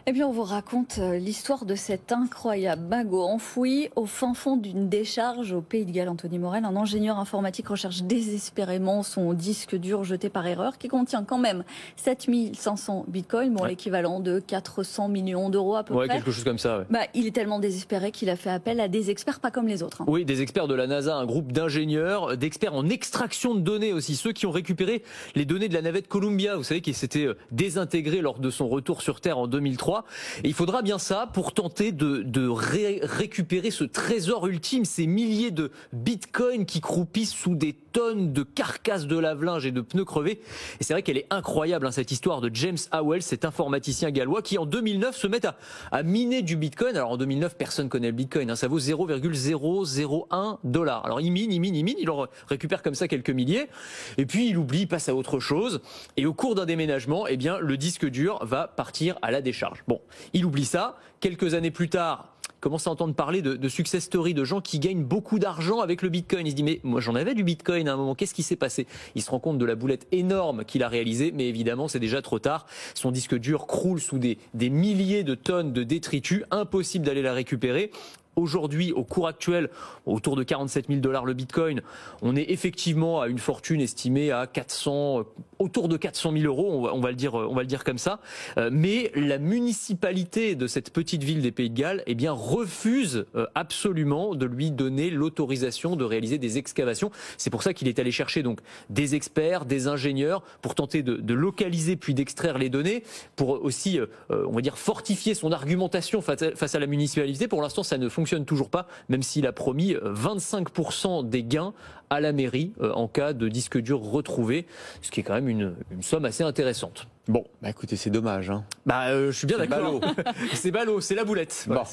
Et bien, on vous raconte l'histoire de cet incroyable magot enfoui au fin fond d'une décharge au Pays de Galles. Anthony Morel, un ingénieur informatique, recherche désespérément son disque dur jeté par erreur qui contient quand même 7500 bitcoins, l'équivalent de 400 millions d'euros à peu près. Quelque chose comme ça. Il est tellement désespéré qu'il a fait appel à des experts pas comme les autres. Oui, des experts de la NASA, un groupe d'ingénieurs, d'experts en extraction de données aussi, ceux qui ont récupéré les données de la navette Columbia, vous savez, qui s'était désintégrée lors de son retour sur Terre en 2003. Et il faudra bien ça pour tenter de récupérer ce trésor ultime, ces milliers de bitcoins qui croupissent sous des tonnes de carcasses de lave-linge et de pneus crevés. Et c'est vrai qu'elle est incroyable, cette histoire de James Howell, cet informaticien gallois qui en 2009 se met à miner du bitcoin. Alors en 2009, personne connaît le bitcoin, ça vaut 0,001 $. Alors il mine, il en récupère comme ça quelques milliers. Et puis il oublie, il passe à autre chose. Et au cours d'un déménagement, eh bien, le disque dur va partir à la décharge. Bon, il oublie ça. Quelques années plus tard, commence à entendre parler de success story, de gens qui gagnent beaucoup d'argent avec le bitcoin. Il se dit, mais moi j'en avais du bitcoin à un moment, qu'est-ce qui s'est passé? Il se rend compte de la boulette énorme qu'il a réalisée, mais évidemment c'est déjà trop tard. Son disque dur croule sous des milliers de tonnes de détritus, impossible d'aller la récupérer. Aujourd'hui, au cours actuel, autour de 47 000 $ le bitcoin, on est effectivement à une fortune estimée à autour de 400 000 €, on va le dire comme ça. Mais la municipalité de cette petite ville des Pays de Galles, eh bien, refuse absolument de lui donner l'autorisation de réaliser des excavations. C'est pour ça qu'il est allé chercher donc des experts, des ingénieurs, pour tenter de localiser puis d'extraire les données, pour aussi, on va dire, fortifier son argumentation face à la municipalité. Pour l'instant, ça ne fonctionne toujours pas, même s'il a promis 25% des gains à la mairie en cas de disque dur retrouvé, ce qui est quand même une somme assez intéressante. Bon, écoutez, c'est dommage. Je suis bien d'accord. C'est ballot, c'est la boulette. Voilà,